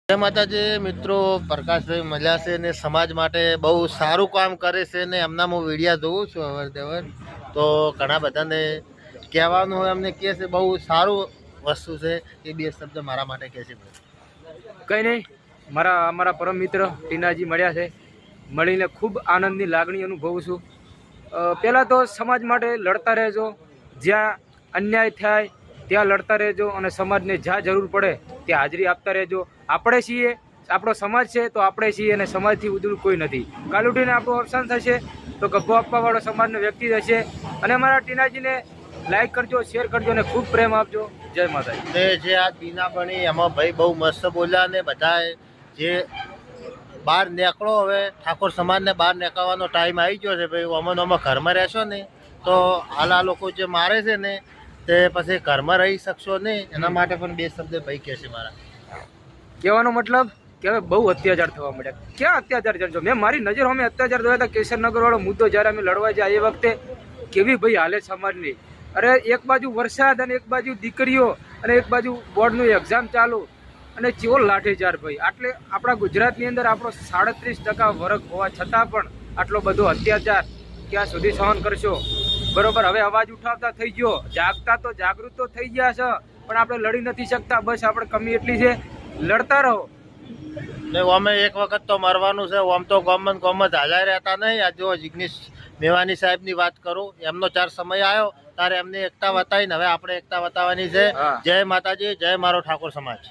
જય માતાજી મિત્રો, પ્રકાશભાઈ મળ્યા છે ને સમાજ માટે બહુ સારું કામ કરે છે ને એમના હું વિડીયા જોઉં છું અવરજવર. તો ઘણા બધાને કહેવાનું હોય એમને કહે છે બહુ સારું વસ્તુ છે. એ બે શબ્દ મારા માટે કહે છે. કંઈ નહીં, અમારા પરમ મિત્ર ટીનાજી મળ્યા છે. મળીને ખૂબ આનંદની લાગણી અનુભવું છું. પહેલાં તો સમાજ માટે લડતા રહેજો, જ્યાં અન્યાય થાય ત્યાં લડતા રહેજો અને સમાજને જ્યાં જરૂર પડે ત્યાં હાજરી આપતા રહેજો. આપણે છીએ, આપણો સમાજ છે તો આપણે છીએ અને સમાજથી ઉદુલ કોઈ નથી. કાલ ઉઠીને આપણું અવસાન થશે તો ગભો આપવાવાળો સમાજનો વ્યક્તિ હશે. અને અમારા ટીનાજીને લાઈક કરજો, શેર કરજો અને ખૂબ પ્રેમ આપજો. જય માતાજી. ને જે આ બીના બની એમાં ભાઈ બહુ મસ્ત બોલ્યા ને બધાએ જે બહાર નીકળો, હવે ઠાકોર સમાજને બહાર નીકળવાનો ટાઈમ આવી ગયો છે ભાઈ. અમે ઘરમાં રહેશો ને તો હાલ આ લોકો જે મારે છે ને તે પછી ઘરમાં રહી શકશો નહીં. એના માટે પણ બે શબ્દ ભાઈ કહે છે મારા. કહેવાનો મતલબ કે હવે બહુ અત્યાચાર થવા મળ્યા. ક્યાં અત્યાચાર ચાલજો? મેં મારી નજર અમે અત્યાચાર જોયા હતા. કેસરનગર વાળો મુદ્દો જ્યારે અમે લડવા જાય એ વખતે કેવી ભાઈ હાલત સમાજની. અરે એક બાજુ વરસાદ અને એક બાજુ દીકરીઓ અને એક બાજુ બોર્ડનું એક્ઝામ ચાલુ અને ચેવો લાઠીચાર ભાઈ. આટલે આપણા ગુજરાતની અંદર આપણો 37% વર્ગ હોવા છતાં પણ આટલો બધો અત્યાચાર ક્યાં સુધી સહન કરશો? બરોબર, હવે અવાજ ઉઠાવતા થઈ ગયો, જાગતા તો જાગૃત તો થઈ ગયા છે, પણ આપણે લડી નથી શકતા. બસ આપણે કમી એટલી છે, લડતા રહો. ને અમે એક વખત તો મરવાનું છે. આમ તો ગમ જ હાજર રહેતા નહીં. આ જો જિગ્નેશ મેવાની સાહેબની વાત કરું, એમનો ચાર સમય આવ્યો ત્યારે એમને એકતા બતાવીને હવે આપણે એકતા બતાવવાની છે. જય માતાજી, જય મારો ઠાકોર સમાજ.